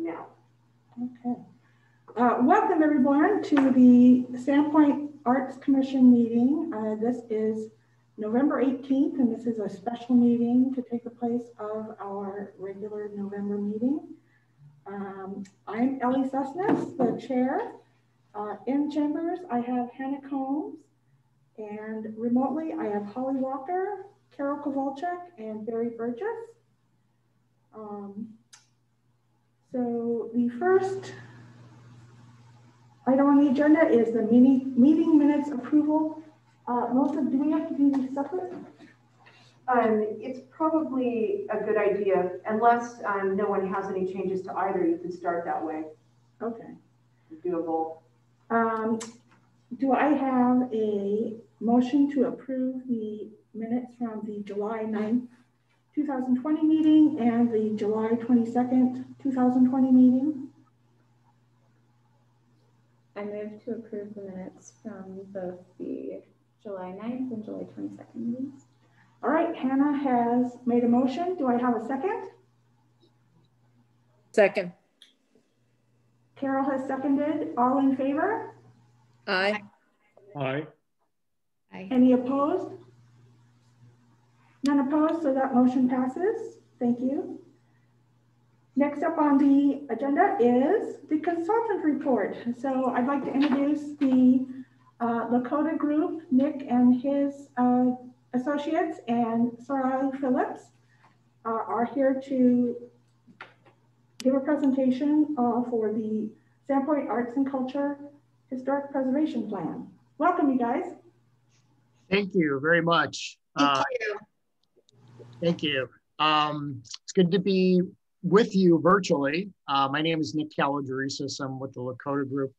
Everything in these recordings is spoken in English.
now. Okay. Welcome everyone to the Sandpoint Arts Commission meeting. This is November 18th, and this is a special meeting to take the place of our regular November meeting. I'm Ellie Susness, the chair. In chambers, I have Hannah Combs, and remotely, I have Holly Walker, Carol Kowalczyk, and Barry Burgess. So the first item on the agenda is the meeting minutes approval. Melissa, do we have to do these separate? It's probably a good idea, unless no one has any changes to either. You can start that way. Okay. Doable. Do I have a motion to approve the minutes from the July 9th, 2020 meeting and the July 22nd, 2020 meeting? I move to approve the minutes from both the July 9th and July 22nd meetings. All right, Hannah has made a motion. Do I have a second? Second. Carol has seconded. All in favor? Aye. Aye. Aye. Any opposed? None opposed, so that motion passes. Thank you. Next up on the agenda is the consultant report. So I'd like to introduce the Lakota group, Nick and his associates, and Sarai Phillips are here to give a presentation for the Sandpoint Arts and Culture Historic Preservation Plan. Welcome, you guys. Thank you very much. Thank you. It's good to be with you virtually. My name is Nick Calogerisis. I'm with the Lakota group.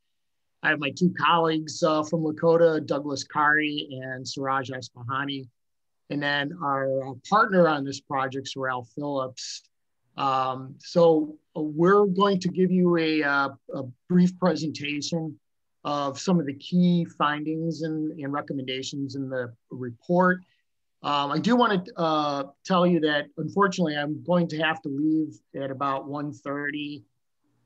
I have my two colleagues from Lakota, Douglas Kari and Suraj Espahani. And then our partner on this project, Sarai Phillips. So we're going to give you a brief presentation of some of the key findings and recommendations in the report. I do want to tell you that, unfortunately, I'm going to have to leave at about 1:30,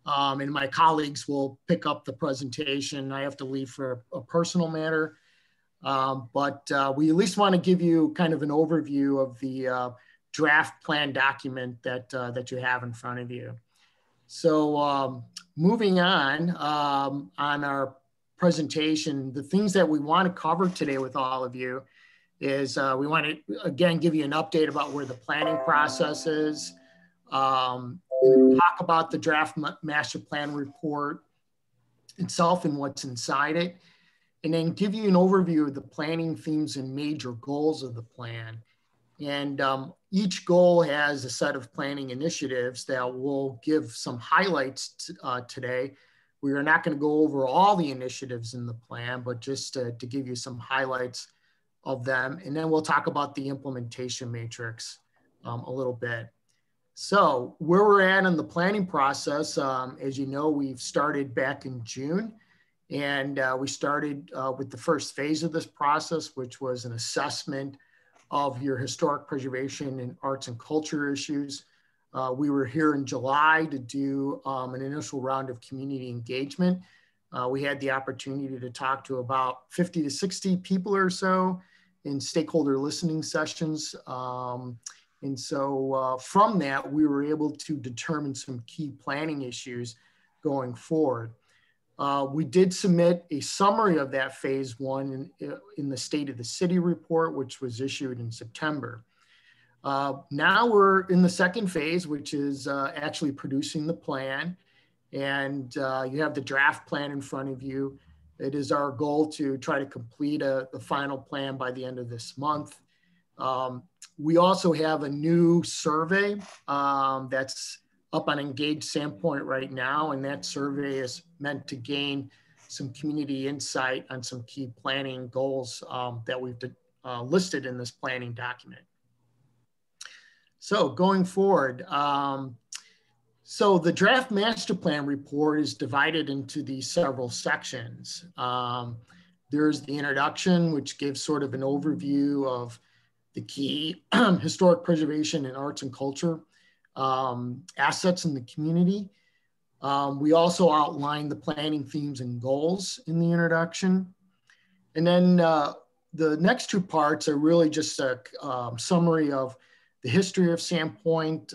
and my colleagues will pick up the presentation. I have to leave for a personal matter, but we at least want to give you kind of an overview of the draft plan document that you have in front of you. So moving on our presentation, the things that we want to cover today with all of you is we want to, again, give you an update about where the planning process is, talk about the draft master plan report itself and what's inside it, and then give you an overview of the planning themes and major goals of the plan. And each goal has a set of planning initiatives that we'll give some highlights today. We are not going to go over all the initiatives in the plan, but just to give you some highlights of them. And then we'll talk about the implementation matrix a little bit. So where we're at in the planning process, as you know, we've started back in June, and we started with the first phase of this process, which was an assessment of your historic preservation and arts and culture issues. We were here in July to do an initial round of community engagement. We had the opportunity to talk to about 50 to 60 people or so in stakeholder listening sessions. And so from that, we were able to determine some key planning issues going forward. We did submit a summary of that phase one in the State of the City report, which was issued in September. Now we're in the second phase, which is actually producing the plan. And you have the draft plan in front of you. It is our goal to try to complete the final plan by the end of this month. We also have a new survey that's up on Engage Sandpoint right now, and that survey is meant to gain some community insight on some key planning goals that we've listed in this planning document. So going forward, so the draft master plan report is divided into these several sections. There's the introduction, which gives sort of an overview of the key historic preservation and arts and culture assets in the community. We also outline the planning themes and goals in the introduction. And then the next two parts are really just a summary of the history of Sandpoint,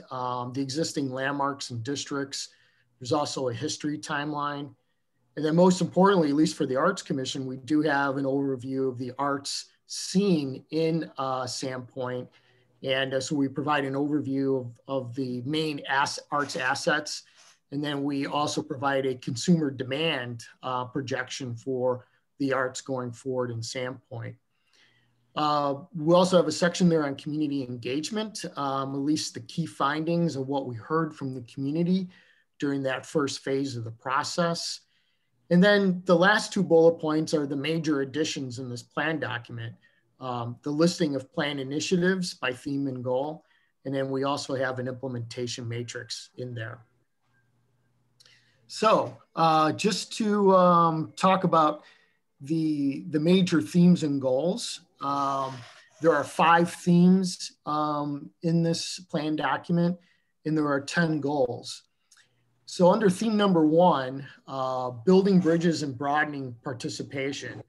the existing landmarks and districts. There's also a history timeline. And then most importantly, at least for the Arts Commission, we do have an overview of the arts scene in Sandpoint. And so we provide an overview of the main arts assets. And then we also provide a consumer demand projection for the arts going forward in Sandpoint. We also have a section there on community engagement, at least the key findings of what we heard from the community during that first phase of the process. And then the last two bullet points are the major additions in this plan document, the listing of plan initiatives by theme and goal. And then we also have an implementation matrix in there. So just to talk about the major themes and goals, there are 5 themes in this plan document, and there are 10 goals. So under theme number 1, building bridges and broadening participation.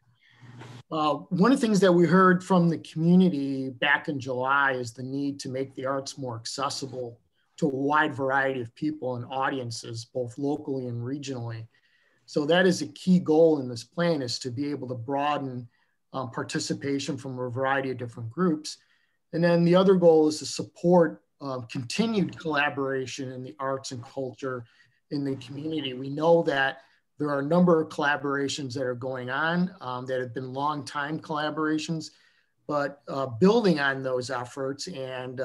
One of the things that we heard from the community back in July is the need to make the arts more accessible to a wide variety of people and audiences, both locally and regionally. So that is a key goal in this plan, is to be able to broaden participation from a variety of different groups. And then the other goal is to support continued collaboration in the arts and culture in the community. We know that there are a number of collaborations that are going on that have been long time collaborations, but building on those efforts and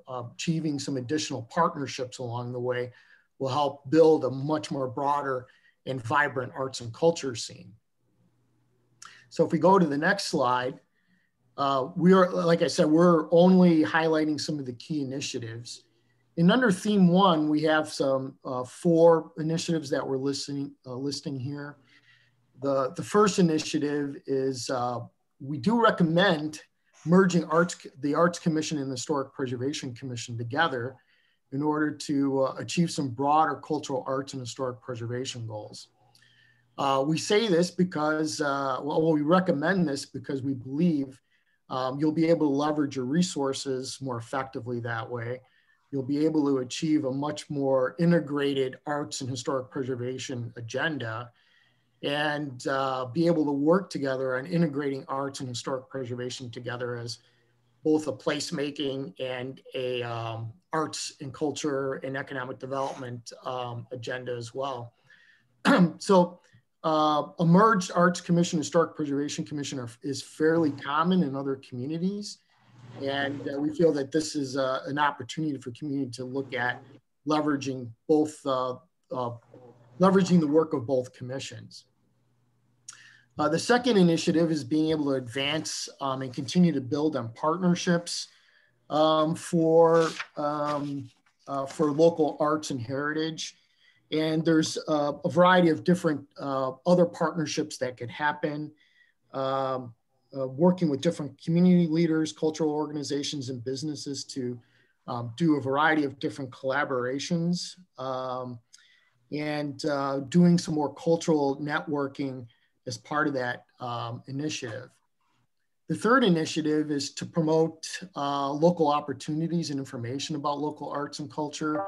achieving some additional partnerships along the way will help build a much more broader and vibrant arts and culture scene. So if we go to the next slide, we are, like I said, we're only highlighting some of the key initiatives. And under theme 1, we have some 4 initiatives that we're listing here. The first initiative is we do recommend merging the Arts Commission and the Historic Preservation Commission together in order to achieve some broader cultural arts and historic preservation goals. We say this because, well, we recommend this because we believe you'll be able to leverage your resources more effectively that way. You'll be able to achieve a much more integrated arts and historic preservation agenda and be able to work together on integrating arts and historic preservation together as both a placemaking and a arts and culture and economic development agenda as well. So a merged Arts Commission, Historic Preservation Commission is fairly common in other communities. And we feel that this is an opportunity for community to look at leveraging both, leveraging the work of both commissions. The second initiative is being able to advance and continue to build on partnerships for local arts and heritage. And there's a variety of different other partnerships that could happen, working with different community leaders, cultural organizations, and businesses to do a variety of different collaborations and doing some more cultural networking as part of that initiative. The third initiative is to promote local opportunities and information about local arts and culture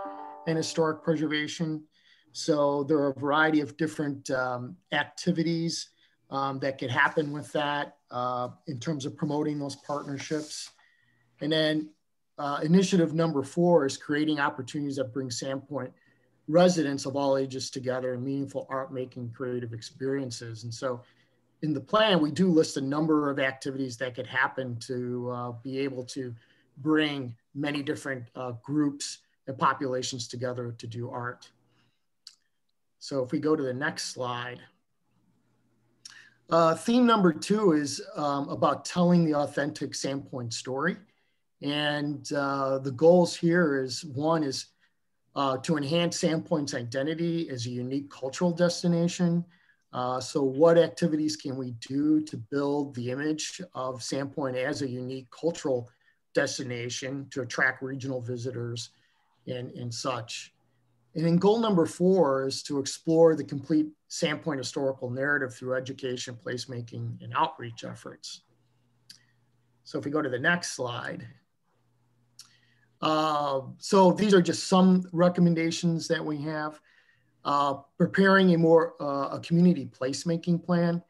and historic preservation. So there are a variety of different activities that could happen with that in terms of promoting those partnerships. And then initiative number 4 is creating opportunities that bring Sandpoint residents of all ages together in meaningful art making creative experiences. And so in the plan, we do list a number of activities that could happen to be able to bring many different groups and populations together to do art. So if we go to the next slide. Theme number 2 is about telling the authentic Sandpoint story. And the goals here is, one is to enhance Sandpoint's identity as a unique cultural destination. So what activities can we do to build the image of Sandpoint as a unique cultural destination to attract regional visitors and such? And then goal number 4 is to explore the complete Sandpoint historical narrative through education, placemaking, and outreach efforts. So if we go to the next slide. So these are just some recommendations that we have. Preparing a community placemaking plan.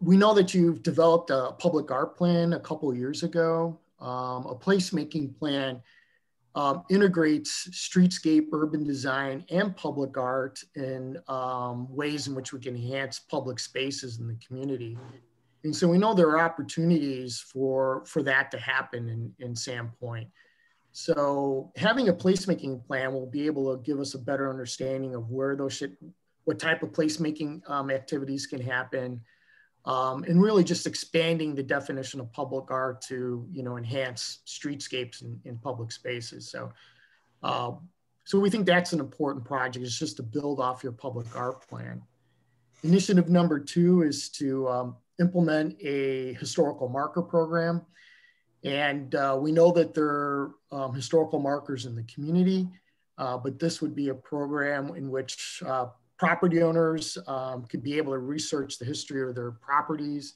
We know that you've developed a public art plan a couple of years ago. A placemaking plan integrates streetscape, urban design, and public art in ways in which we can enhance public spaces in the community. And so we know there are opportunities for that to happen in Sandpoint. So having a placemaking plan will be able to give us a better understanding of where what type of placemaking activities can happen, and really just expanding the definition of public art to, enhance streetscapes in public spaces. So, so we think that's an important project. It's just to build off your public art plan. Initiative number 2 is to implement a historical marker program. And we know that there are historical markers in the community, but this would be a program in which property owners could be able to research the history of their properties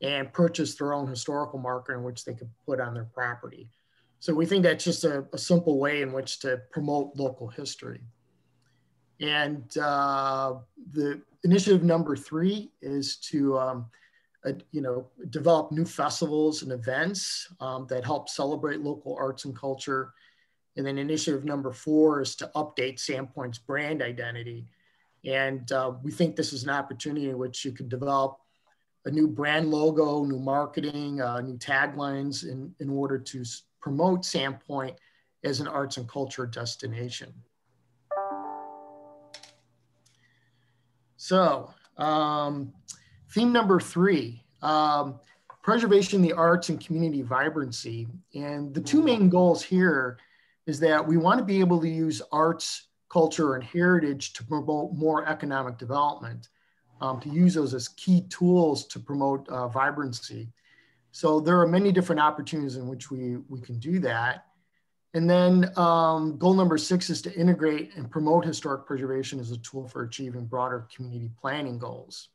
and purchase their own historical marker in which they could put on their property. So we think that's just a simple way in which to promote local history. And the initiative number 3 is to develop new festivals and events that help celebrate local arts and culture. And then initiative number 4 is to update Sandpoint's brand identity. And we think this is an opportunity in which you can develop a new brand logo, new marketing, new taglines in order to promote Sandpoint as an arts and culture destination. So, theme number 3, preservation of the arts and community vibrancy. And the 2 main goals here is that we want to be able to use arts, culture, and heritage to promote more economic development, to use those as key tools to promote vibrancy. So there are many different opportunities in which we can do that. And then goal number 6 is to integrate and promote historic preservation as a tool for achieving broader community planning goals.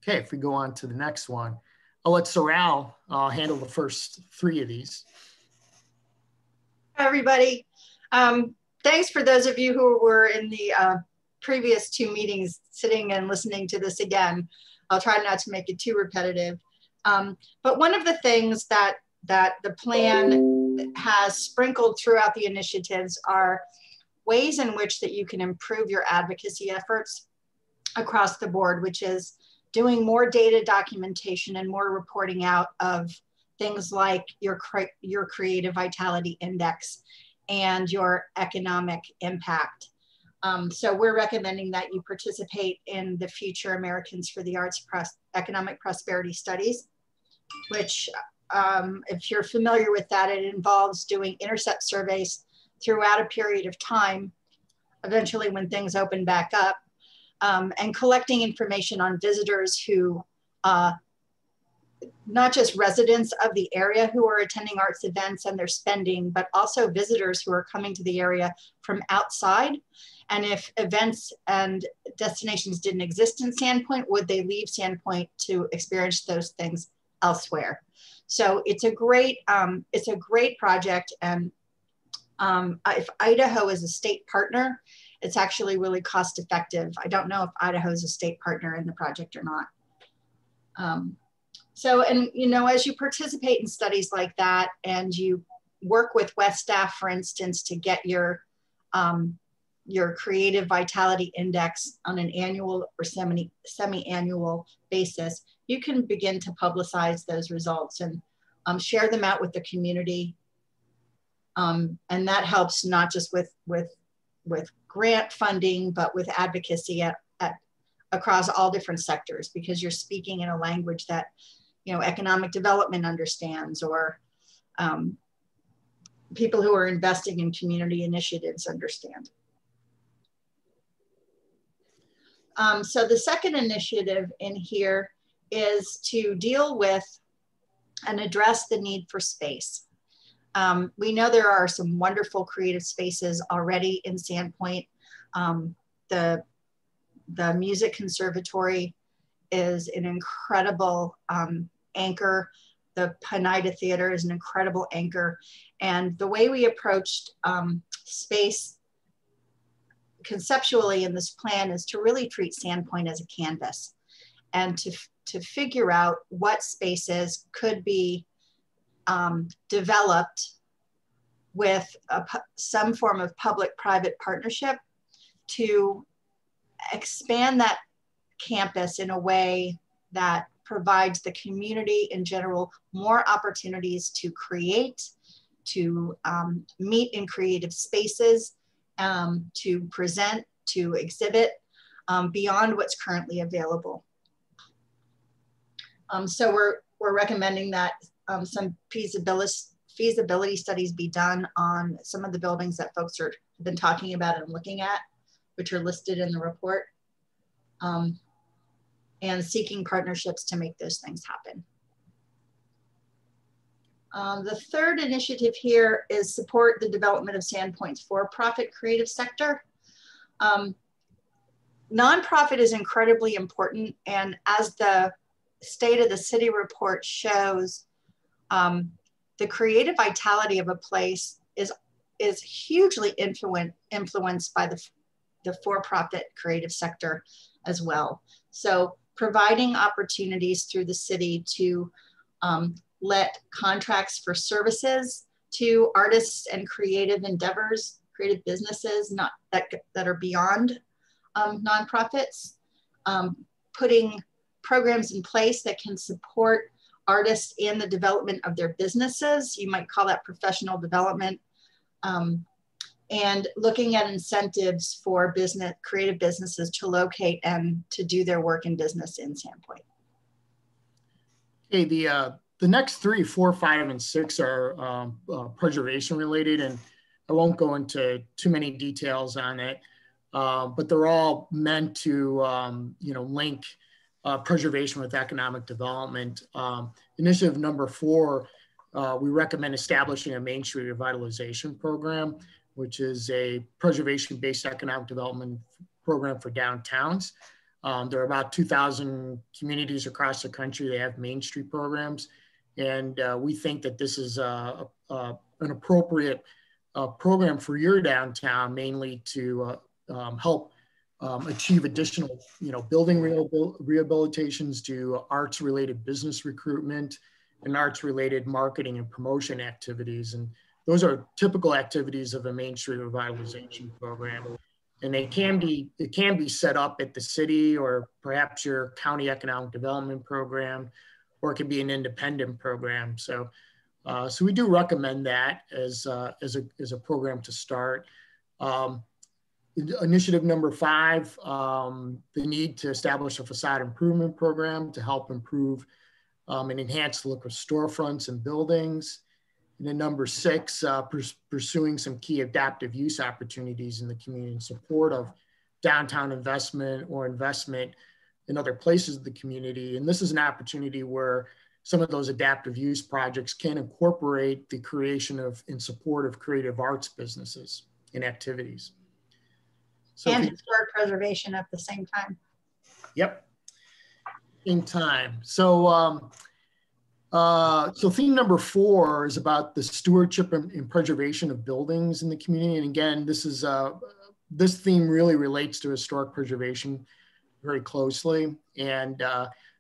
Okay, if we go on to the next one, I'll let Sorrel handle the first 3 of these. Hi, everybody. Thanks for those of you who were in the previous 2 meetings sitting and listening to this again. I'll try not to make it too repetitive. But one of the things that the plan has sprinkled throughout the initiatives are ways in which that you can improve your advocacy efforts across the board, which is doing more data documentation and more reporting out of things like your creative vitality index and your economic impact. So we're recommending that you participate in the Future Americans for the Arts Economic Prosperity Studies, which if you're familiar with that, it involves doing intercept surveys throughout a period of time, eventually when things open back up, and collecting information on visitors who, not just residents of the area who are attending arts events and their spending, but also visitors who are coming to the area from outside. And if events and destinations didn't exist in Sandpoint, would they leave Sandpoint to experience those things elsewhere? So it's a great project. And if Idaho is a state partner, it's actually really cost effective. I don't know if Idaho is a state partner in the project or not. So, and as you participate in studies like that and you work with West staff, for instance, to get your creative vitality index on an annual or semi-annual basis, you can begin to publicize those results and share them out with the community. And that helps not just with grant funding, but with advocacy across all different sectors, because you're speaking in a language that economic development understands, or people who are investing in community initiatives understand. So the second initiative in here is to deal with and address the need for space. We know there are some wonderful creative spaces already in Sandpoint. The Music Conservatory is an incredible anchor. The Pineda Theater is an incredible anchor. And the way we approached space conceptually in this plan is to really treat Sandpoint as a canvas and to figure out what spaces could be developed with some form of public-private partnership to expand that campus in a way that provides the community in general more opportunities to create, to meet in creative spaces, to present, to exhibit beyond what's currently available. So we're recommending that some feasibility studies be done on some of the buildings that folks have been talking about and looking at, which are listed in the report, and seeking partnerships to make those things happen. The third initiative here is support the development of Sandpoint's for-profit creative sector. Nonprofit is incredibly important, and as the State of the City report shows, the creative vitality of a place is hugely influenced by the for-profit creative sector as well. So providing opportunities through the city to let contracts for services to artists and creative endeavors, creative businesses that are beyond nonprofits, putting programs in place that can support artists in the development of their businesses. You might call that professional development. And looking at incentives for creative businesses to locate and to do their work in business in Sandpoint. Okay, the next 3, 4, 5, and 6 are preservation related, and I won't go into too many details on it, but they're all meant to link preservation with economic development. Initiative number 4, we recommend establishing a Main Street revitalization program, which is a preservation-based economic development program for downtowns. There are about 2,000 communities across the country that have Main Street programs. And we think that this is an appropriate program for your downtown, mainly to help achieve additional, building rehabilitations, to arts-related business recruitment, and arts-related marketing and promotion activities. And those are typical activities of a Main Street revitalization program. And it can be set up at the city or perhaps your county economic development program, or it can be an independent program. So we do recommend that as a program to start. Initiative number 5, the need to establish a facade improvement program to help improve and enhance the look of storefronts and buildings. And then number 6, pursuing some key adaptive use opportunities in the community in support of downtown investment or investment in other places of the community. And this is an opportunity where some of those adaptive use projects can incorporate the creation of, in support of creative arts businesses and activities. So and historic preservation at the same time. Yep, in time. So, so theme number 4 is about the stewardship and preservation of buildings in the community. And again, this theme really relates to historic preservation very closely. And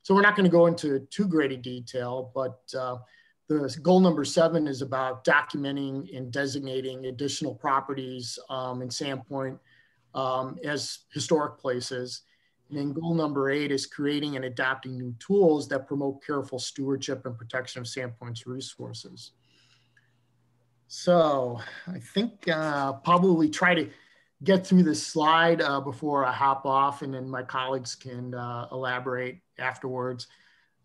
so we're not going to go into too great a detail, but the goal number 7 is about documenting and designating additional properties in Sandpoint as historic places. And then goal number 8 is creating and adopting new tools that promote careful stewardship and protection of Sandpoint's resources. So I think probably try to get through this slide before I hop off, and then my colleagues can elaborate afterwards.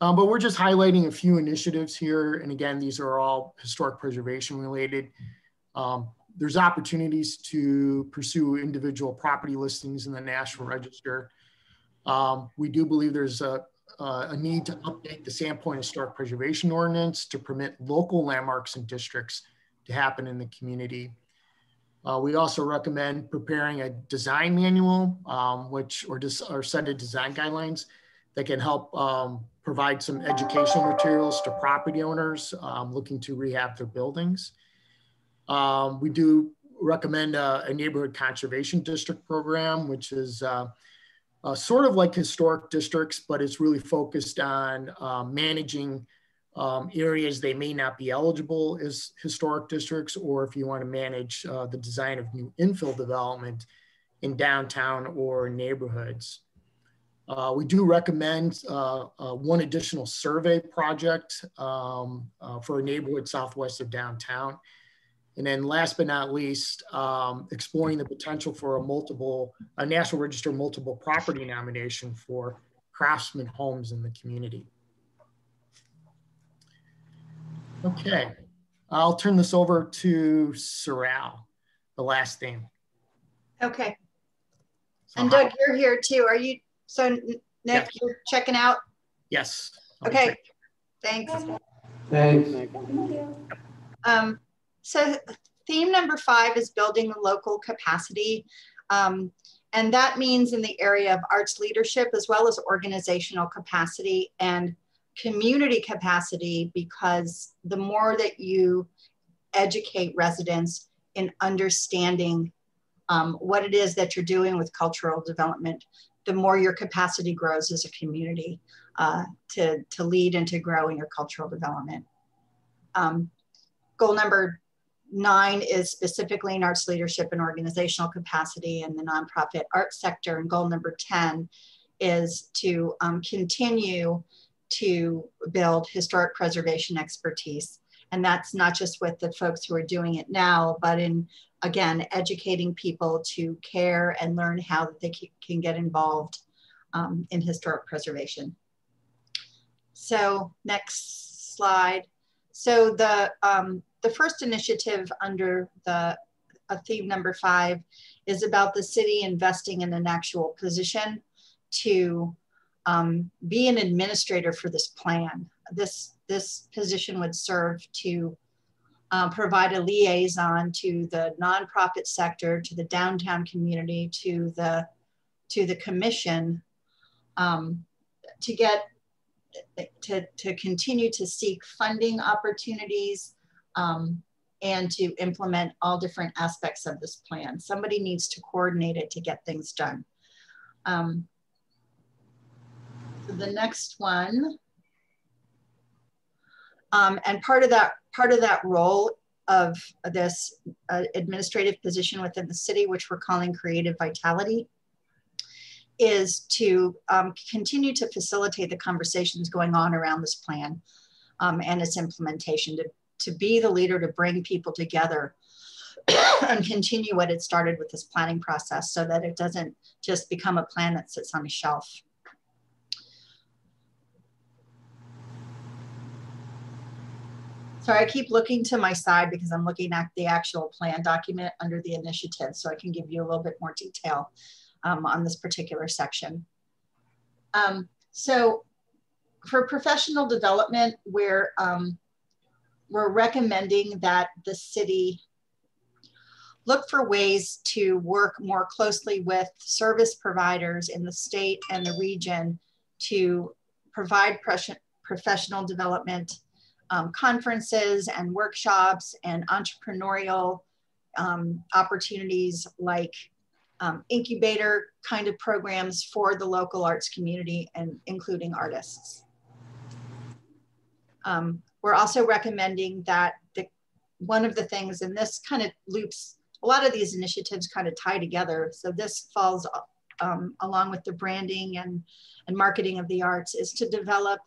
But we're just highlighting a few initiatives here. And again, these are all historic preservation related. There's opportunities to pursue individual property listings in the National Register. We do believe there's a need to update the Sandpoint Historic Preservation Ordinance to permit local landmarks and districts to happen in the community. We also recommend preparing a design manual, or set of design guidelines that can help provide some educational materials to property owners looking to rehab their buildings. We do recommend a neighborhood conservation district program, which is sort of like historic districts, but it's really focused on managing areas they may not be eligible as historic districts, or if you want to manage the design of new infill development in downtown or neighborhoods. We do recommend one additional survey project for a neighborhood southwest of downtown. And then last but not least, exploring the potential for a National Register multiple property nomination for craftsman homes in the community. Okay, I'll turn this over to Sorrel, the last theme. Okay. So And Doug, you're here too. Are you, so Nick, yes. You're checking out? Yes. Okay, thanks. Thanks. So theme number 5 is building the local capacity. And that means in the area of arts leadership, as well as organizational capacity and community capacity, because the more that you educate residents in understanding what it is that you're doing with cultural development, the more your capacity grows as a community to lead and to grow in your cultural development. Goal number 9 is specifically in arts leadership and organizational capacity in the nonprofit arts sector. And goal number 10 is to continue to build historic preservation expertise. And that's not just with the folks who are doing it now, but in, again, educating people to care and learn how they can get involved in historic preservation. So next slide. So the first initiative under the theme number 5 is about the city investing in an actual position to be an administrator for this plan. This position would serve to provide a liaison to the nonprofit sector, to the downtown community, to the commission, to continue to seek funding opportunities and to implement all different aspects of this plan. Somebody needs to coordinate it to get things done. So the next one, and part of that role of this administrative position within the city, which we're calling creative vitality, is to continue to facilitate the conversations going on around this plan and its implementation, to be the leader, to bring people together and continue what it started with this planning process so that it doesn't just become a plan that sits on a shelf. Sorry, I keep looking to my side because I'm looking at the actual plan document under the initiative, so I can give you a little bit more detail on this particular section. So for professional development, we're recommending that the city look for ways to work more closely with service providers in the state and the region to provide professional development conferences and workshops and entrepreneurial opportunities like incubator kind of programs for the local arts community and including artists. We're also recommending that one of the things, and this kind of loops, a lot of these initiatives kind of tie together. So this falls along with the branding and marketing of the arts, is to develop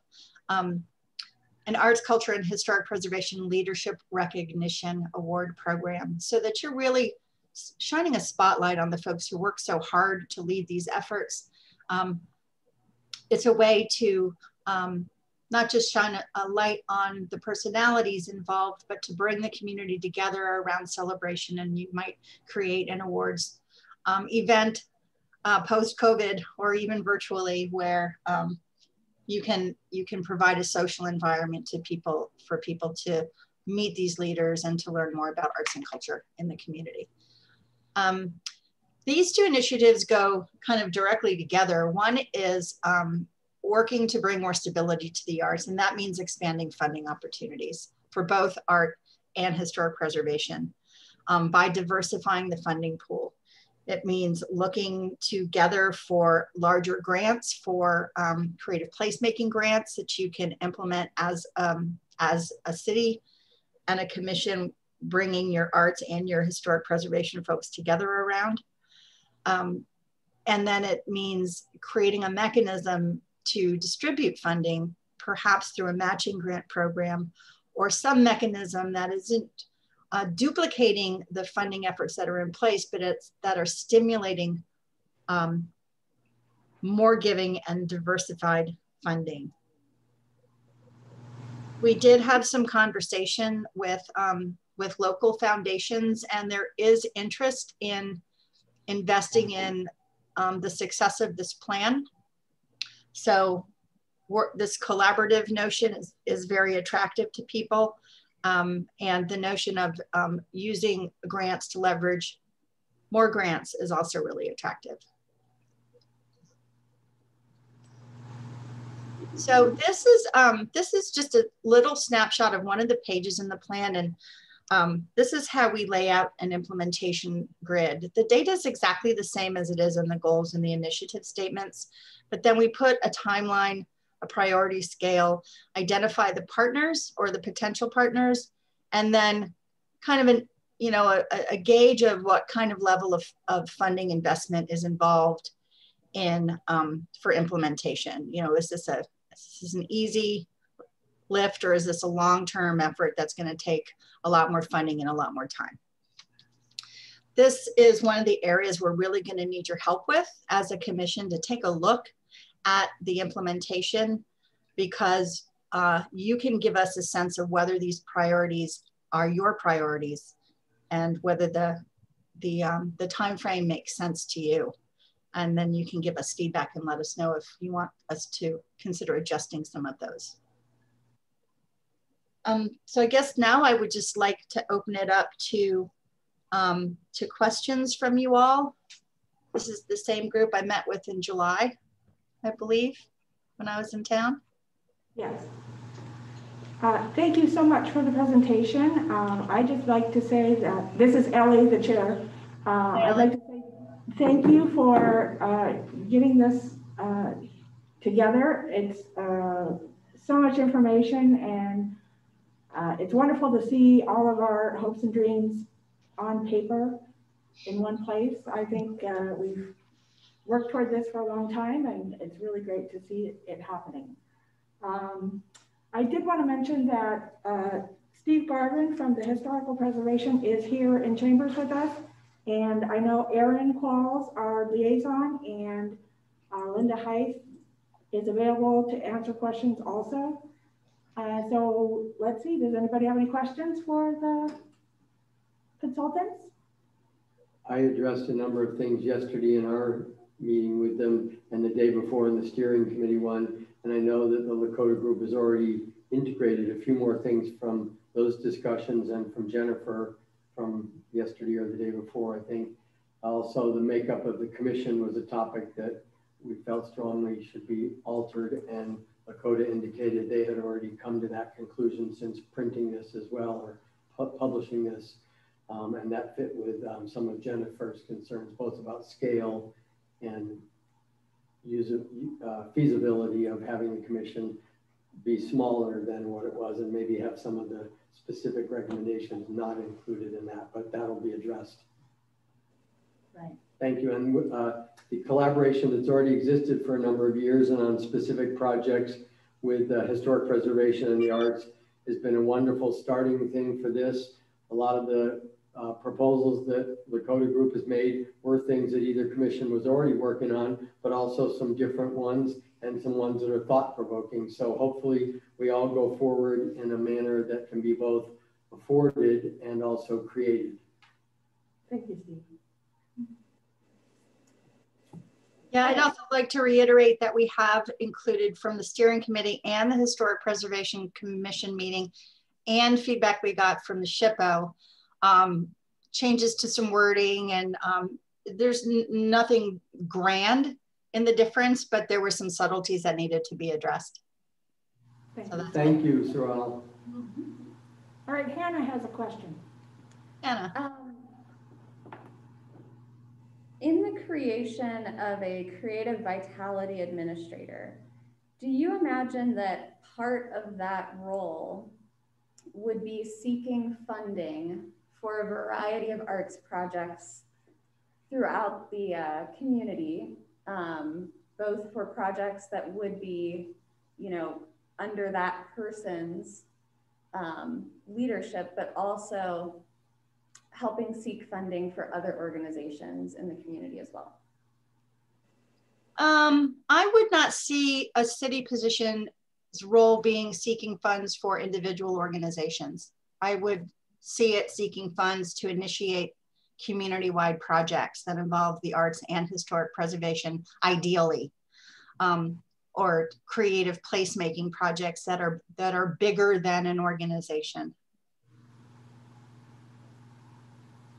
an arts, culture, and historic preservation leadership recognition award program so that you're really shining a spotlight on the folks who work so hard to lead these efforts. It's a way to not just shine a light on the personalities involved, but to bring the community together around celebration. And you might create an awards event post-COVID or even virtually where you can provide a social environment to people, for people to meet these leaders and to learn more about arts and culture in the community. These two initiatives go kind of directly together. One is working to bring more stability to the arts, and that means expanding funding opportunities for both art and historic preservation by diversifying the funding pool. It means looking together for larger grants, for creative placemaking grants that you can implement as a city and a commission, bringing your arts and your historic preservation folks together around. And then it means creating a mechanism to distribute funding, perhaps through a matching grant program or some mechanism that isn't duplicating the funding efforts that are in place, but that are stimulating more giving and diversified funding. We did have some conversation with local foundations, and there is interest in investing in the success of this plan. So this collaborative notion is very attractive to people. And the notion of using grants to leverage more grants is also really attractive. So this is just a little snapshot of one of the pages in the plan, and this is how we lay out an implementation grid. The data is exactly the same as it is in the goals and the initiative statements, but then we put a timeline, a priority scale, identify the partners or the potential partners, and then kind of a gauge of what kind of level of funding investment is involved in for implementation. Is this an easy lift, or is this a long-term effort that's going to take a lot more funding and a lot more time? This is one of the areas we're really going to need your help with as a commission, to take a look at the implementation, because you can give us a sense of whether these priorities are your priorities and whether the time frame makes sense to you. And then you can give us feedback and let us know if you want us to consider adjusting some of those. So I guess now I would just like to open it up to questions from you all. This is the same group I met with in July, I believe, when I was in town. Yes. Thank you so much for the presentation. I'd just like to say that this is Ellie, the chair. I'd like to say thank you for getting this together. It's so much information, and it's wonderful to see all of our hopes and dreams on paper in one place. I think we've worked toward this for a long time, and it's really great to see it happening. I did want to mention that Steve Garvin from the Historical Preservation is here in chambers with us, and I know Erin Qualls, our liaison, and Linda Heiss is available to answer questions also. So let's see, does anybody have any questions for the consultants? I addressed a number of things yesterday in our meeting with them and the day before in the steering committee one. And I know that the Lakota group has already integrated a few more things from those discussions and from Jennifer from yesterday or the day before, I think. Also, the makeup of the commission was a topic that we felt strongly should be altered, and Lakota indicated they had already come to that conclusion since printing this as well, or publishing this. And that fit with some of Jennifer's concerns, both about scale and feasibility of having the commission be smaller than what it was, and maybe have some of the specific recommendations not included in that, but that'll be addressed. Right. Thank you. And the collaboration that's already existed for a number of years and on specific projects with historic preservation and the arts has been a wonderful starting thing for this. A lot of the proposals that the Lakota group has made were things that either commission was already working on, but also some different ones and some ones that are thought-provoking. So hopefully we all go forward in a manner that can be both afforded and also created. Thank you, Steve. Yeah, I'd also like to reiterate that we have included from the steering committee and the Historic Preservation Commission meeting and feedback we got from the SHPO, changes to some wording, and there's nothing grand in the difference, but there were some subtleties that needed to be addressed. Thank you, Sorrel. All right, Hannah has a question. Anna. In the creation of a creative vitality administrator, do you imagine that part of that role would be seeking funding for a variety of arts projects throughout the community, both for projects that would be, you know, under that person's leadership, but also helping seek funding for other organizations in the community as well? I would not see a city position's role being seeking funds for individual organizations. I would see it seeking funds to initiate community-wide projects that involve the arts and historic preservation, ideally, or creative placemaking projects that are bigger than an organization.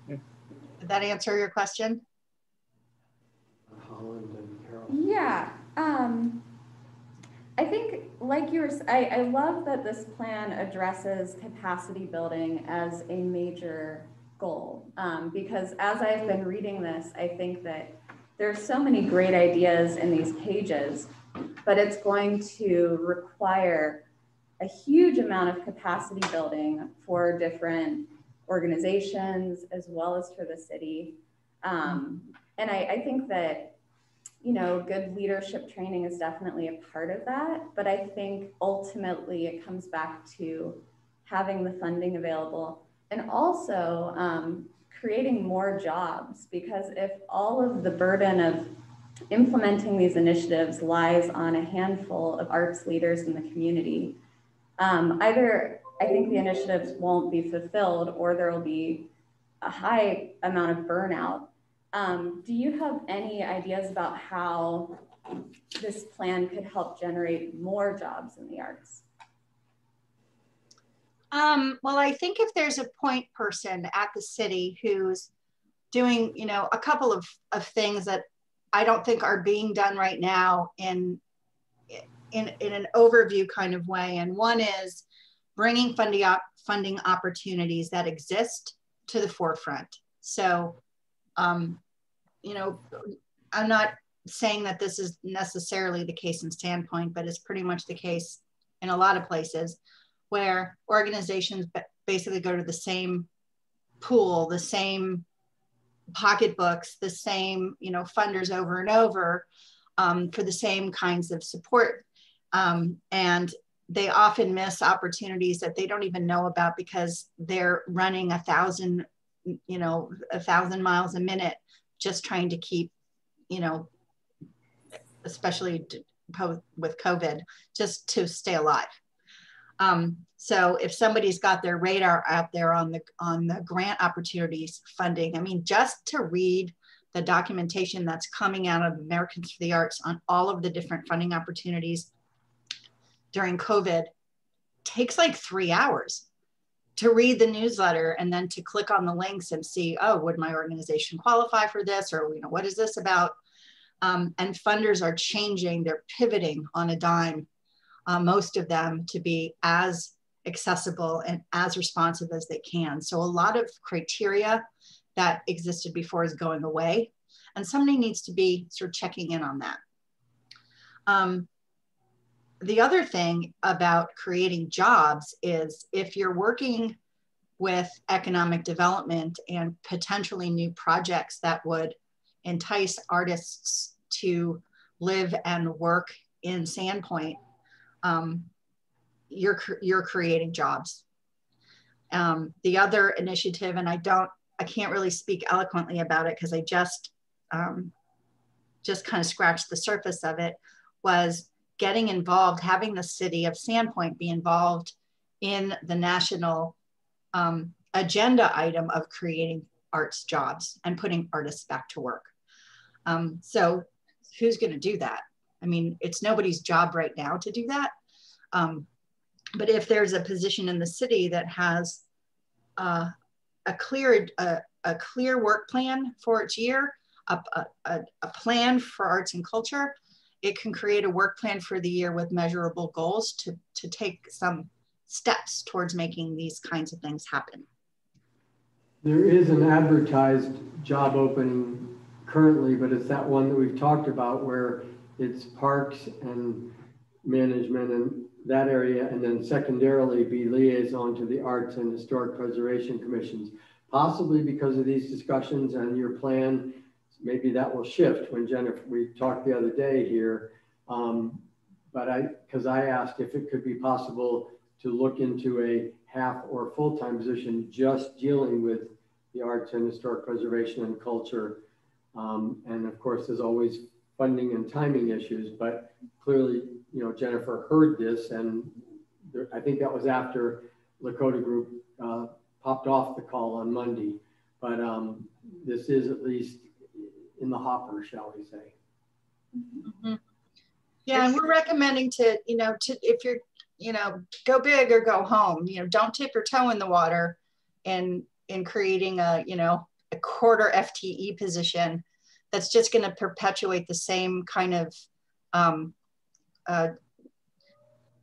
Did that answer your question? Holland and Carol. Yeah, I think, like you were, I love that this plan addresses capacity building as a major goal, because as I've been reading this, I think that there's so many great ideas in these pages, but it's going to require a huge amount of capacity building for different organizations as well as for the city. And I think that, you know, good leadership training is definitely a part of that, but I think ultimately it comes back to having the funding available and also creating more jobs, because if all of the burden of implementing these initiatives lies on a handful of arts leaders in the community, either I think the initiatives won't be fulfilled or there will be a high amount of burnout. Do you have any ideas about how this plan could help generate more jobs in the arts? Well, I think if there's a point person at the city who's doing, you know, a couple of things that I don't think are being done right now in an overview kind of way. And one is bringing funding opportunities that exist to the forefront. So, you know, I'm not saying that this is necessarily the case in Sandpoint, but it's pretty much the case in a lot of places where organizations basically go to the same pool, the same pocketbooks, the same, you know, funders over and over for the same kinds of support. And they often miss opportunities that they don't even know about because they're running 1,000 miles a minute, just trying to keep, you know, especially with COVID, just to stay alive. So if somebody's got their radar out there on the grant opportunities funding, I mean, just to read the documentation that's coming out of Americans for the Arts on all of the different funding opportunities during COVID takes like 3 hours to read the newsletter and then to click on the links and see, oh, would my organization qualify for this? Or, you know, what is this about? And funders are changing, they're pivoting on a dime, most of them to be as accessible and as responsive as they can. So a lot of criteria that existed before is going away, and somebody needs to be sort of checking in on that. The other thing about creating jobs is if you're working with economic development and potentially new projects that would entice artists to live and work in Sandpoint, you're creating jobs. The other initiative, and I can't really speak eloquently about it because I just kind of scratched the surface of it, was getting involved, having the city of Sandpoint be involved in the national agenda item of creating arts jobs and putting artists back to work. So who's going to do that? I mean, it's nobody's job right now to do that. But if there's a position in the city that has a clear work plan for its year, a plan for arts and culture, it can create a work plan for the year with measurable goals to take some steps towards making these kinds of things happen. There is an advertised job opening currently, but it's that one that we've talked about where it's parks and management and that area, and then secondarily be liaison to the arts and historic preservation commissions. Possibly because of these discussions and your plan, maybe that will shift when Jennifer, we talked the other day here, because I asked if it could be possible to look into a half or full-time position just dealing with the arts and historic preservation and culture. And of course, there's always funding and timing issues, but clearly, you know, Jennifer heard this, and I think that was after Lakota Group popped off the call on Monday. But this is at least in the hopper, shall we say. Mm-hmm. Yeah, and we're recommending to, you know, if you're, you know, go big or go home, you know, don't tip your toe in the water in creating a, you know, a quarter FTE position that's just going to perpetuate the same kind of,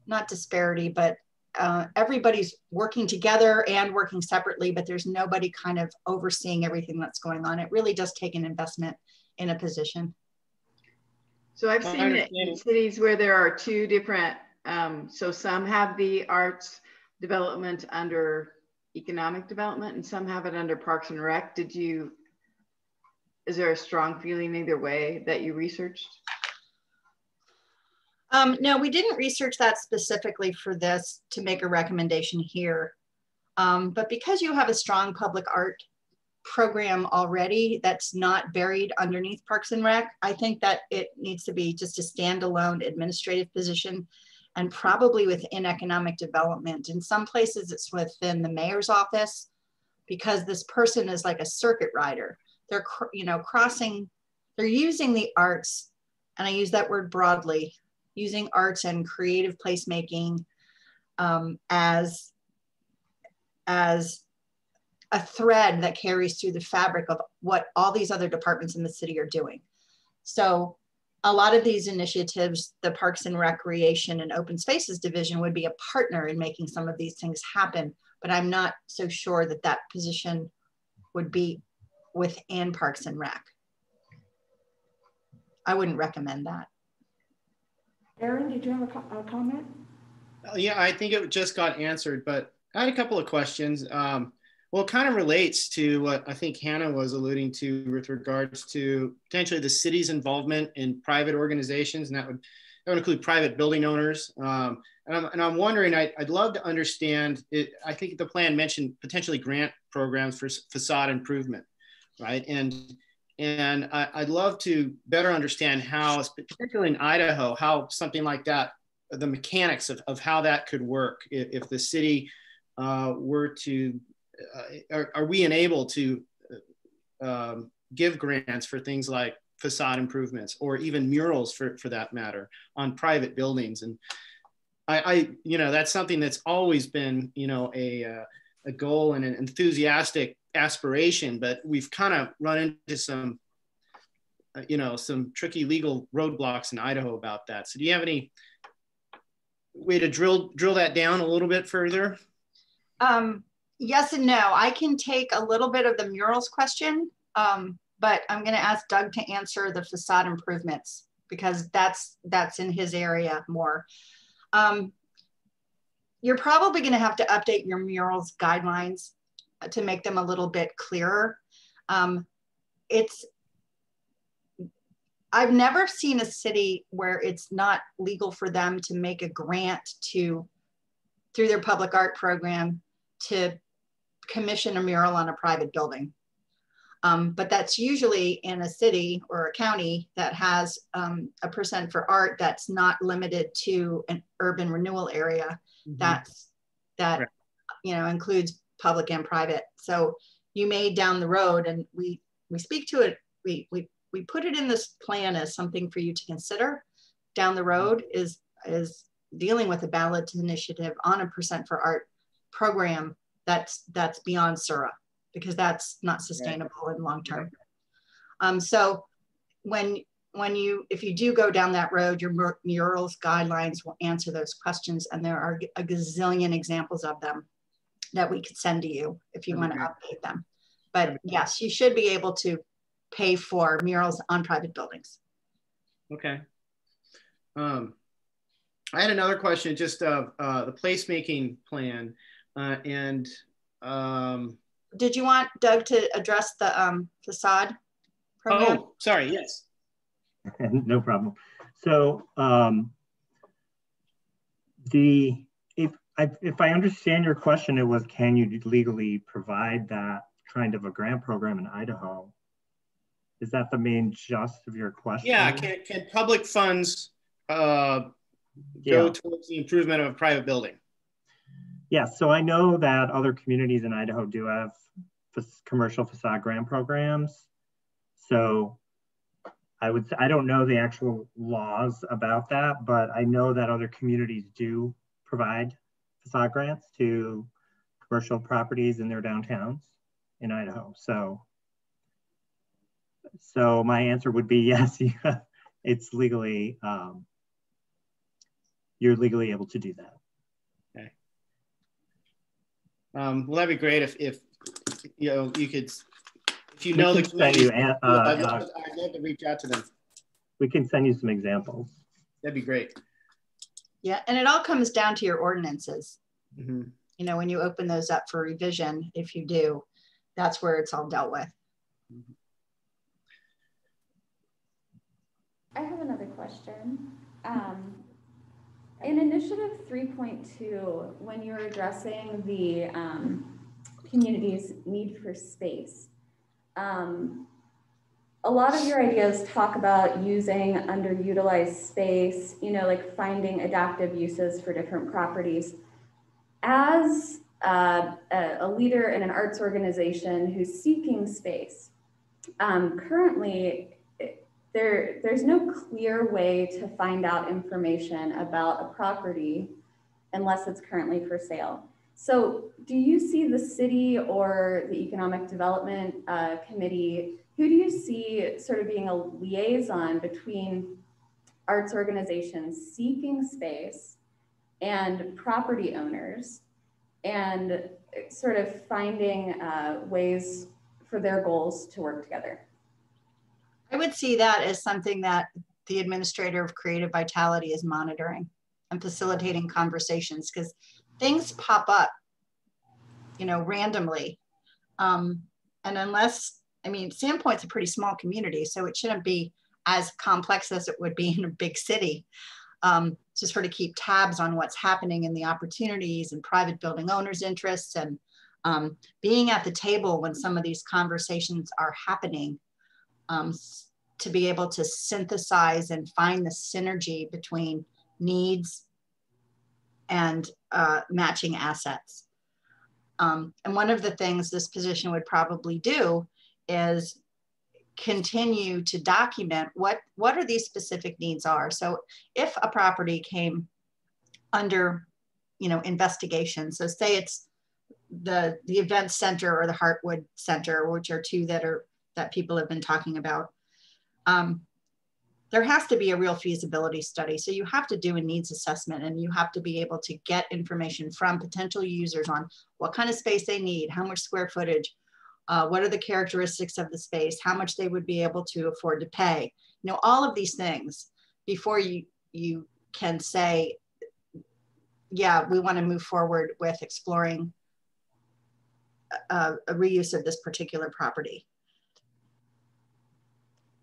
not disparity, but everybody's working together and working separately, but there's nobody kind of overseeing everything that's going on. It really does take an investment in a position. So I've seen it in cities where there are two different, so some have the arts development under economic development and some have it under Parks and Rec. Is there a strong feeling either way that you researched? No, we didn't research that specifically for this to make a recommendation here. But because you have a strong public art program already that's not buried underneath Parks and Rec, I think that it needs to be just a standalone administrative position and probably within economic development. In some places it's within the mayor's office because this person is like a circuit rider. They're, you know, they're using the arts, and I use that word broadly, using arts and creative placemaking as a thread that carries through the fabric of what all these other departments in the city are doing. So a lot of these initiatives, the Parks and Recreation and Open Spaces Division would be a partner in making some of these things happen, but I'm not so sure that that position would be within Parks and Rec. I wouldn't recommend that. Aaron, did you have a comment? Yeah, I think it just got answered, but I had a couple of questions. Well, it kind of relates to what I think Hannah was alluding to with regards to potentially the city's involvement in private organizations, and that would include private building owners. And I'm wondering, I'd love to understand it. I think the plan mentioned potentially grant programs for facade improvement, right? And I'd love to better understand how, particularly in Idaho, how something like that, the mechanics of how that could work if the city were to, are we enabled to give grants for things like facade improvements or even murals for that matter on private buildings? And I you know, that's something that's always been, you know, a goal and an enthusiastic aspiration, but we've kind of run into some, you know, some tricky legal roadblocks in Idaho about that. So do you have any way to drill that down a little bit further? Yes and no. I can take a little bit of the murals question, but I'm going to ask Doug to answer the facade improvements because that's in his area more. You're probably going to have to update your murals guidelines to make them a little bit clearer. I've never seen a city where it's not legal for them to make a grant through their public art program to commission a mural on a private building. But that's usually in a city or a county that has a percent for art that's not limited to an urban renewal area. Mm-hmm. that right. You know, includes public and private. So you may down the road, and we speak to it, we put it in this plan as something for you to consider down the road is dealing with a ballot initiative on a percent for art program that's beyond SURA, because that's not sustainable in long term. So if you do go down that road, your murals guidelines will answer those questions, and there are a gazillion examples of them that we could send to you if you want to update them. But yes, you should be able to pay for murals on private buildings. Okay. I had another question, just of the placemaking plan, did you want Doug to address the facade program? Oh, sorry, yes. No problem. So if I understand your question, it was, can you legally provide that kind of a grant program in Idaho? Is that the main gist of your question? Yeah, can public funds go towards the improvement of a private building? Yeah, so I know that other communities in Idaho do have commercial facade grant programs. So I don't know the actual laws about that, but I know that other communities do provide facade grants to commercial properties in their downtowns in Idaho. So my answer would be yes, it's legally, you're legally able to do that. Okay. Well, that'd be great if you know, you could, if you know the community, I'd love to reach out to them. We can send you some examples. That'd be great. Yeah, and it all comes down to your ordinances. Mm-hmm. You know, when you open those up for revision, if you do, that's where it's all dealt with. I have another question. In Initiative 3.2, when you're addressing the community's need for space, a lot of your ideas talk about using underutilized space, you know, like finding adaptive uses for different properties. As a leader in an arts organization who's seeking space, currently, there's no clear way to find out information about a property unless it's currently for sale. So do you see the city or the Economic Development Committee, who do you see sort of being a liaison between arts organizations seeking space and property owners, and sort of finding ways for their goals to work together? I would see that as something that the administrator of Creative Vitality is monitoring and facilitating conversations, because things pop up, you know, randomly. And unless, I mean, Sandpoint's a pretty small community, so it shouldn't be as complex as it would be in a big city. To sort of keep tabs on what's happening in the opportunities and private building owners' interests, and being at the table when some of these conversations are happening, to be able to synthesize and find the synergy between needs and matching assets. And one of the things this position would probably do is continue to document what are these specific needs are. So if a property came under, you know, investigation, so say it's the event center or the Heartwood Center, which are two that people have been talking about, there has to be a real feasibility study. So you have to do a needs assessment, and you have to be able to get information from potential users on what kind of space they need, how much square footage, what are the characteristics of the space, how much they would be able to afford to pay. You know, all of these things before you can say, yeah, we want to move forward with exploring a reuse of this particular property.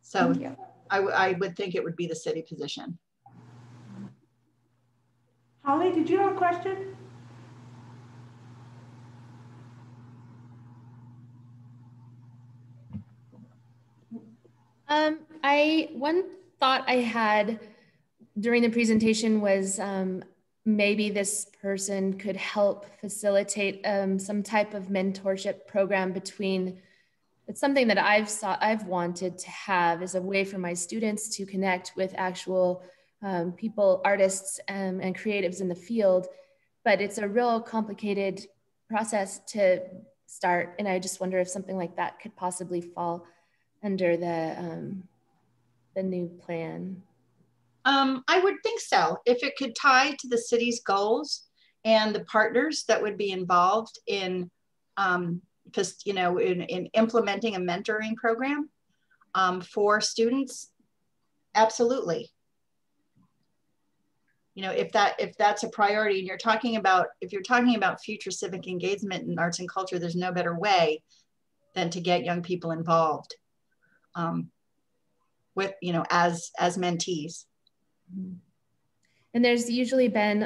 So I would think it would be the city position. Holly, did you have a question? One thought I had during the presentation was maybe this person could help facilitate some type of mentorship program between. It's something that I've wanted to have as a way for my students to connect with actual people, artists and creatives in the field, but it's a real complicated process to start. And I just wonder if something like that could possibly fall under the new plan. I would think so. If it could tie to the city's goals and the partners that would be involved in, just, you know, in implementing a mentoring program for students, absolutely. You know, if that's a priority, and if you're talking about future civic engagement in arts and culture, there's no better way than to get young people involved with, you know, as mentees. And there's usually been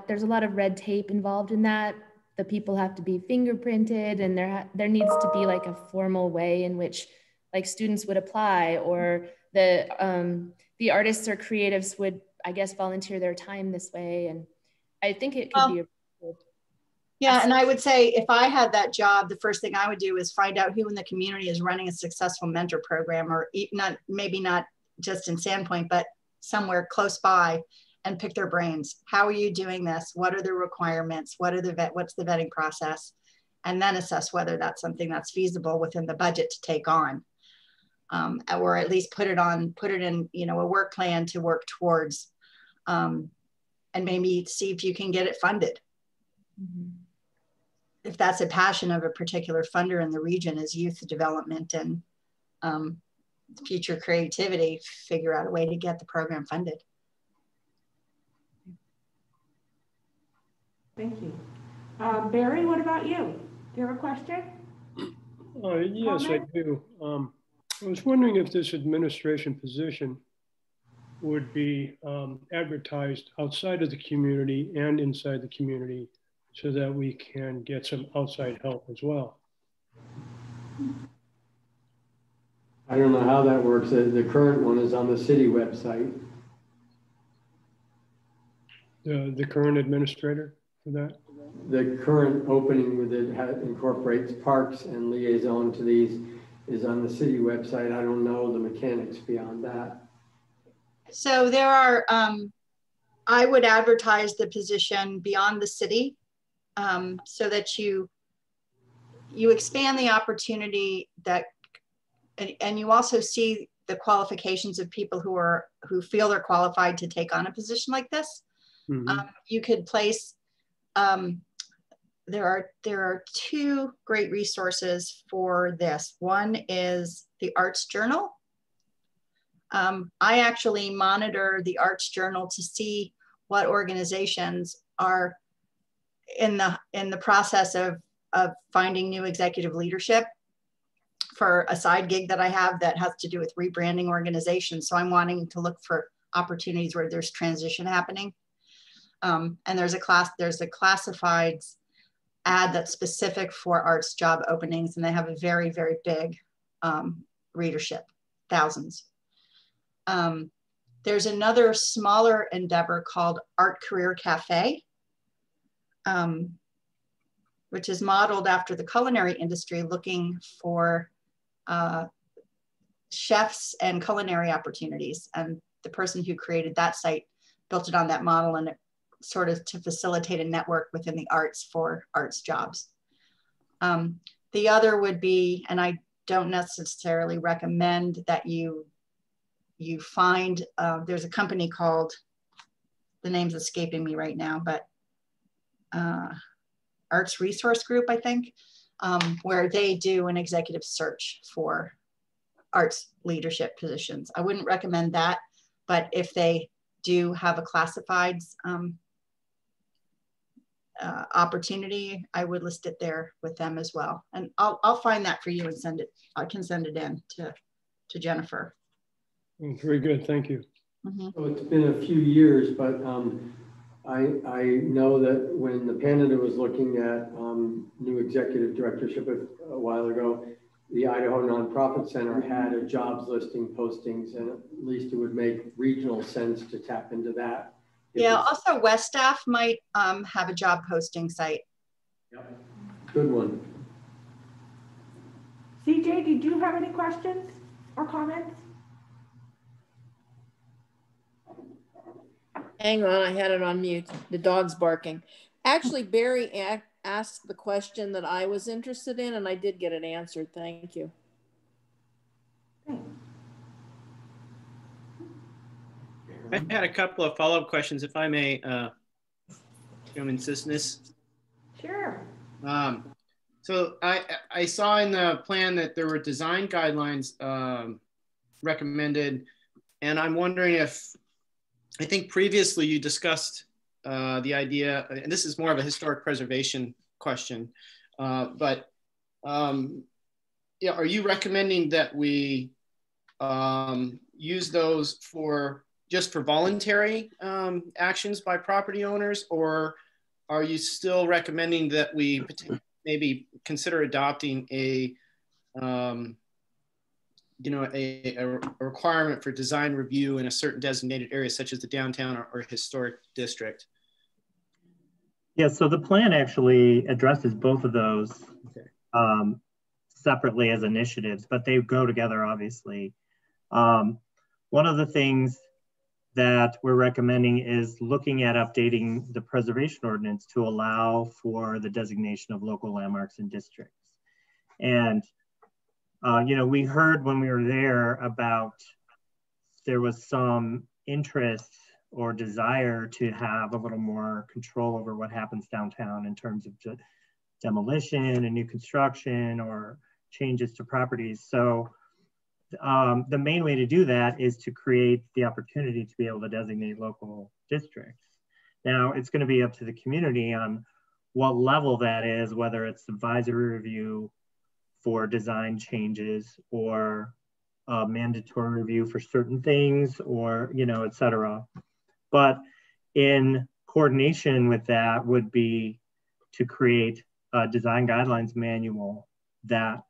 there's a lot of red tape involved in that. The people have to be fingerprinted, and there needs to be like a formal way in which like students would apply, or the artists or creatives would, I guess, volunteer their time this way. And I think it could be a good. Yeah, and I would say if I had that job, the first thing I would do is find out who in the community is running a successful mentor program, or maybe not just in Sandpoint, but somewhere close by, and pick their brains. How are you doing this? What are the requirements? what's the vetting process? And then assess whether that's something that's feasible within the budget to take on, or at least put it in, you know, a work plan to work towards, and maybe see if you can get it funded. Mm-hmm. If that's a passion of a particular funder in the region, is youth development and future creativity, figure out a way to get the program funded. Thank you. Barry, what about you? Do you have a question? Yes, I do. I was wondering if this administration position would be advertised outside of the community and inside the community, so that we can get some outside help as well. I don't know how that works. The current one is on the city website. The current administrator for that? The current opening with it incorporates parks and liaison to these is on the city website. I don't know the mechanics beyond that. So there are, I would advertise the position beyond the city, so that you expand the opportunity and you also see the qualifications of people who feel they're qualified to take on a position like this. Mm-hmm. You could place, there are two great resources for this. One is the Arts Journal. I actually monitor the Arts Journal to see what organizations are in the process of finding new executive leadership for a side gig that I have that has to do with rebranding organizations. So I'm wanting to look for opportunities where there's transition happening. And there's a classifieds ad that's specific for arts job openings, and they have a very, very big readership, thousands. There's another smaller endeavor called Art Career Cafe, which is modeled after the culinary industry, looking for chefs and culinary opportunities. And the person who created that site built it on that model, and it sort of to facilitate a network within the arts for arts jobs. The other would be, and I don't necessarily recommend that you find, there's a company called, the name's escaping me right now, but Arts Resource Group, I think, where they do an executive search for arts leadership positions. I wouldn't recommend that, but if they do have a classifieds opportunity, I would list it there with them as well. And I'll find that for you and send it. I can send it in to Jennifer. Very good, thank you. Mm-hmm. So it's been a few years, but I know that when the Canada was looking at new executive directorship a while ago, the Idaho Nonprofit Center had a jobs listing postings, and at least it would make regional sense to tap into that. Yeah, also West Staff might have a job posting site. Yep. Good one. CJ, did you have any questions or comments? Hang on, I had it on mute. The dog's barking. Actually, Barry asked the question that I was interested in, and I did get it answered. Thank you. I had a couple of follow-up questions, if I may, insist this. Sure. So I saw in the plan that there were design guidelines recommended, and I'm wondering if, I think previously you discussed the idea, and this is more of a historic preservation question, but yeah, are you recommending that we use those just for voluntary actions by property owners, or are you still recommending that we maybe consider adopting a requirement for design review in a certain designated area, such as the downtown or historic district? Yeah, so the plan actually addresses both of those separately as initiatives, but they go together, obviously. One of the things that we're recommending is looking at updating the preservation ordinance to allow for the designation of local landmarks and districts. And, we heard when we were there about there was some interest or desire to have a little more control over what happens downtown in terms of demolition and new construction or changes to properties. So the main way to do that is to create the opportunity to be able to designate local districts. Now, it's going to be up to the community on what level that is, whether it's advisory review for design changes or mandatory review for certain things, or, et cetera. But in coordination with that would be to create a design guidelines manual that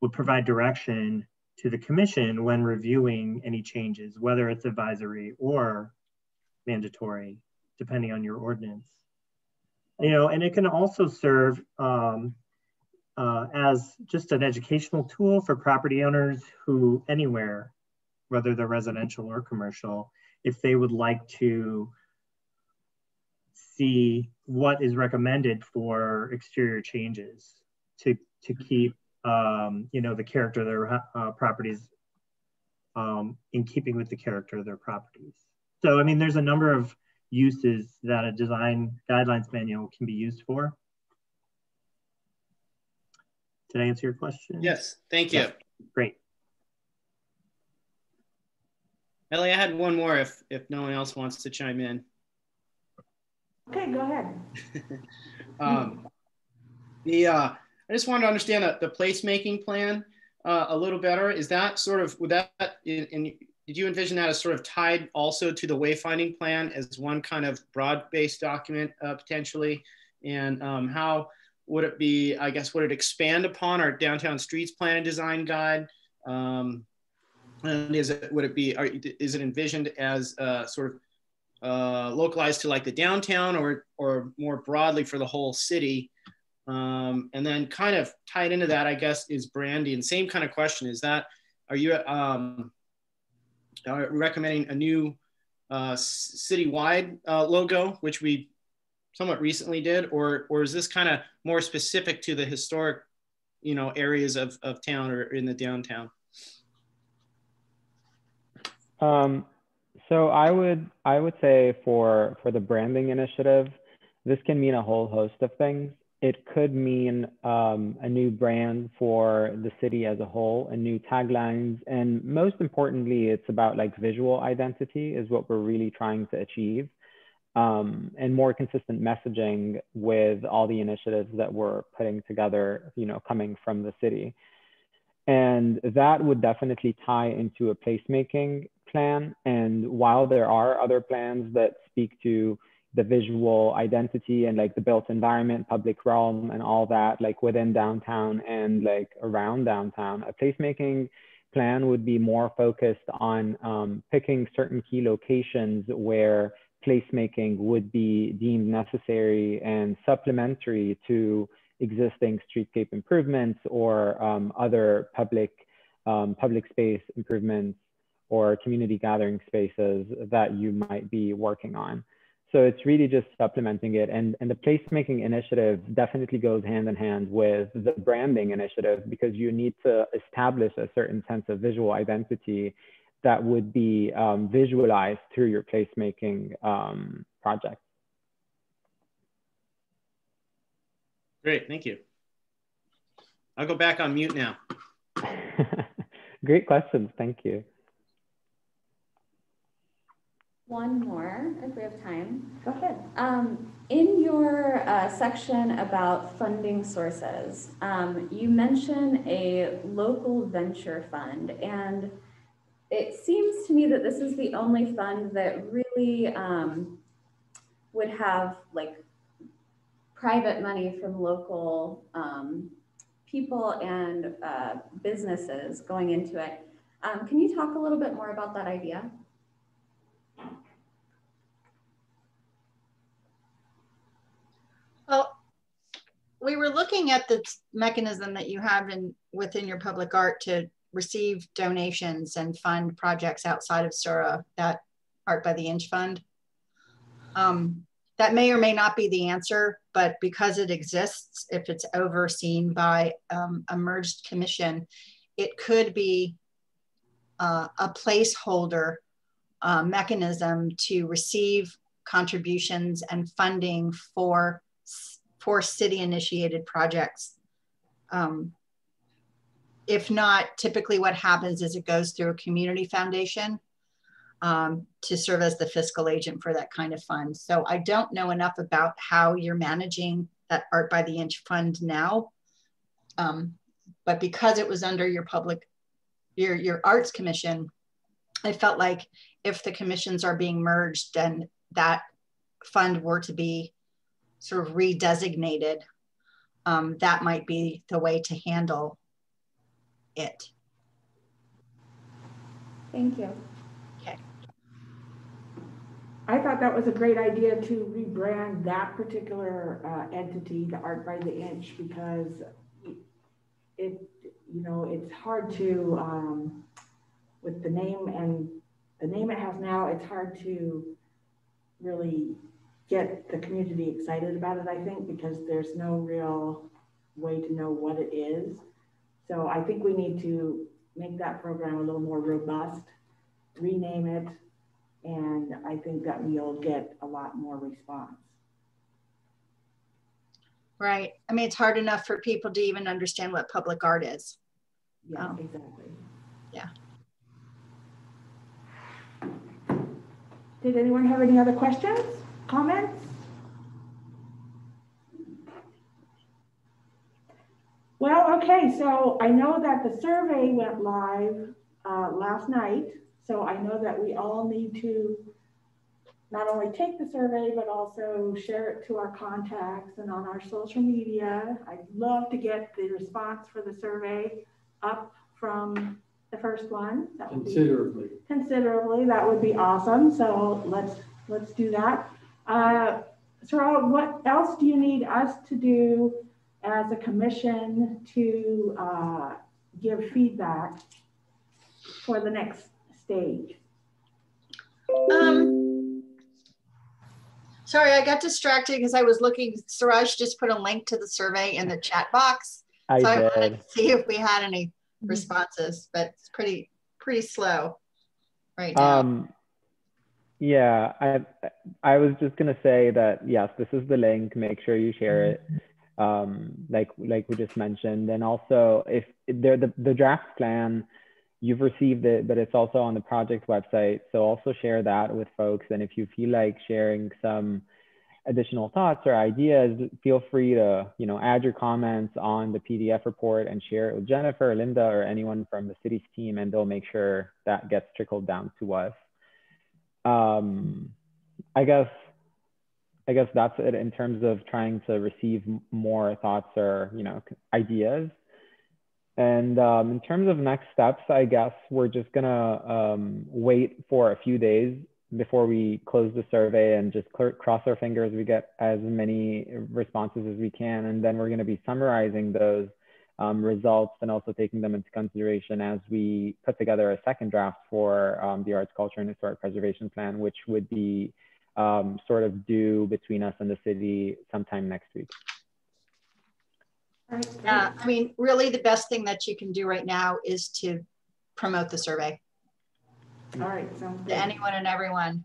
would provide direction to the commission when reviewing any changes, whether it's advisory or mandatory, depending on your ordinance. And it can also serve as just an educational tool for property owners who anywhere, whether they're residential or commercial, if they would like to see what is recommended for exterior changes to keep the character of their properties in keeping with the character of their properties. So, I mean, there's a number of uses that a design guidelines manual can be used for. Did I answer your question? Yes, thank you. Yeah. Great. Ellie, I had one more if no one else wants to chime in. Okay, go ahead. I just wanted to understand the placemaking plan a little better. Is that sort of, did you envision that as sort of tied also to the wayfinding plan as one kind of broad-based document potentially? And how would it be, I guess, would it expand upon our downtown streets plan and design guide? And is it envisioned as sort of localized to like the downtown or more broadly for the whole city? And then kind of tied into that, I guess, is branding. Same kind of question. Are you recommending a new citywide logo, which we somewhat recently did, or is this kind of more specific to the historic, areas of town or in the downtown? So I would say for the branding initiative, this can mean a whole host of things. It could mean a new brand for the city as a whole, and new taglines, and most importantly, it's about like visual identity is what we're really trying to achieve, and more consistent messaging with all the initiatives that we're putting together, coming from the city. And that would definitely tie into a placemaking plan. And while there are other plans that speak to the visual identity and like the built environment, public realm, and all that, like within downtown and like around downtown, a placemaking plan would be more focused on picking certain key locations where placemaking would be deemed necessary and supplementary to existing streetscape improvements or other public space improvements or community gathering spaces that you might be working on. So it's really just supplementing it. And the placemaking initiative definitely goes hand in hand with the branding initiative, because you need to establish a certain sense of visual identity that would be visualized through your placemaking project. Great, thank you. I'll go back on mute now. Great questions, thank you. One more, if we have time. Go ahead. In your section about funding sources, you mention a local venture fund, and it seems to me that this is the only fund that really would have like private money from local people and businesses going into it. Can you talk a little bit more about that idea? Well, we were looking at the mechanism that you have within your public art to receive donations and fund projects outside of Sura, that Art by the Inch Fund. That may or may not be the answer, but because it exists, if it's overseen by a merged commission, it could be a placeholder mechanism to receive contributions and funding for city-initiated projects. If not, typically what happens is it goes through a community foundation to serve as the fiscal agent for that kind of fund. So I don't know enough about how you're managing that Art by the Inch fund now, but because it was under your your arts commission, I felt like if the commissions are being merged and that fund were to be sort of redesignated, that might be the way to handle it. Thank you. Okay. I thought that was a great idea to rebrand that particular entity, the Art by the Inch, because it's hard to, with the name it has now, it's hard to really get the community excited about it, I think, because there's no real way to know what it is. So I think we need to make that program a little more robust, rename it, and I think that we'll get a lot more response. Right. I mean, it's hard enough for people to even understand what public art is. Yeah, exactly. Yeah. Did anyone have any other questions, comments? Well, okay, so I know that the survey went live last night. So I know that we all need to not only take the survey, but also share it to our contacts and on our social media. I'd love to get the response for the survey up from the first one. That would Considerably. Considerably, that would be awesome. So let's do that. Sarah, what else do you need us to do as a commission to give feedback for the next stage? Sorry, I got distracted because I was looking. Suraj just put a link to the survey in the chat box. I wanted to see if we had any responses, but it's pretty slow right now. Yeah, I was just gonna say that yes, this is the link. Make sure you share it, like we just mentioned, and also if the draft plan, you've received it, but it's also on the project website. So also share that with folks. And if you feel like sharing some additional thoughts or ideas, feel free to, add your comments on the PDF report and share it with Jennifer, Linda, or anyone from the city's team, and they'll make sure that gets trickled down to us. I guess that's it in terms of trying to receive more thoughts or, ideas. And in terms of next steps, I guess we're just gonna wait for a few days before we close the survey and just cross our fingers we get as many responses as we can. And then we're gonna be summarizing those results and also taking them into consideration as we put together a second draft for the Arts, Culture, and Historic Preservation Plan, which would be sort of due between us and the city sometime next week. Yeah, I mean, really the best thing that you can do right now is to promote the survey. All right, sounds good. To anyone and everyone.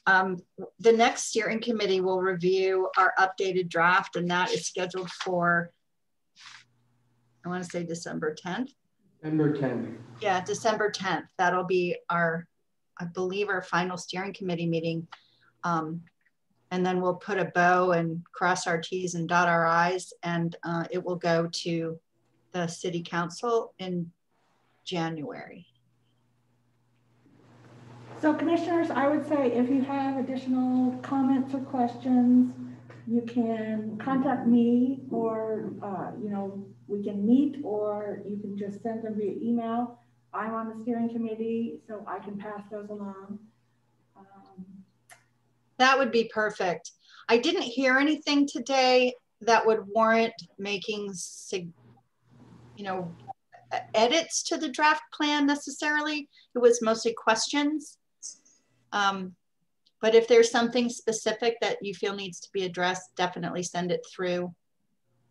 The next steering committee will review our updated draft, and that is scheduled for, I want to say December 10th. December 10th. Yeah, December 10th. That'll be our, I believe, our final steering committee meeting. And then we'll put a bow and cross our T's and dot our I's, and it will go to the city council in January. So commissioners, I would say if you have additional comments or questions, you can contact me, or you know, we can meet, or you can just send them via email. I'm on the steering committee, so I can pass those along. That would be perfect. I didn't hear anything today that would warrant making, you know, edits to the draft plan necessarily. It was mostly questions. But if there's something specific that you feel needs to be addressed, definitely send it through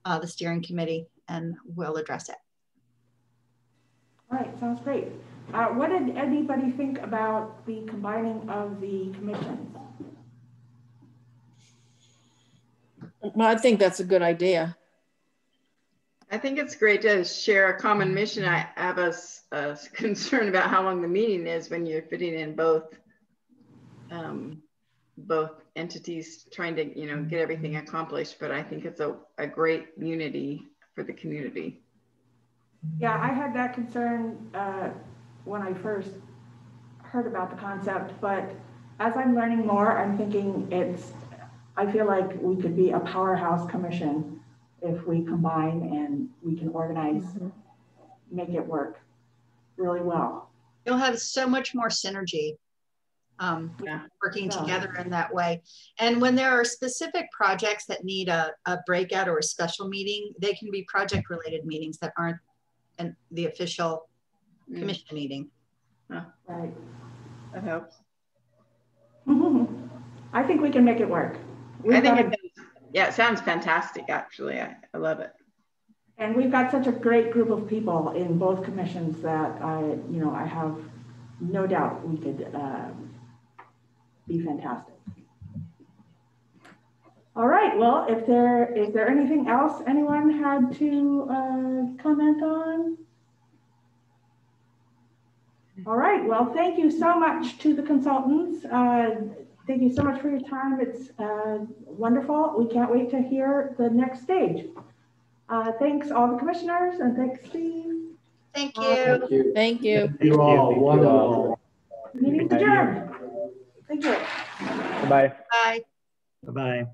the steering committee and we'll address it. All right, sounds great. What did anybody think about the combining of the commissions? Well, I think that's a good idea. I think it's great to share a common mission. I have a concern about how long the meeting is when you're fitting in both entities trying to, you know, get everything accomplished. But I think it's a great unity for the community. Yeah, I had that concern when I first heard about the concept, but as I'm learning more, I'm thinking I feel like we could be a powerhouse commission if we combine and we can organize, make it work really well. You'll have so much more synergy working together in that way. And when there are specific projects that need a breakout or a special meeting, they can be project related meetings that aren't the official commission meeting. Right. That helps. I think we can make it work. Yeah, it sounds fantastic, actually. I love it. And we've got such a great group of people in both commissions that I have no doubt we could be fantastic. All right, well, is there anything else anyone had to comment on? All right, well, thank you so much to the consultants. Thank you so much for your time. It's wonderful. We can't wait to hear the next stage. Thanks all the commissioners, and thanks Steve. Thank you. Thank you. Thank you. Thank you all. Wonderful. Meeting adjourned. Thank you. Bye-bye. Bye. Bye-bye.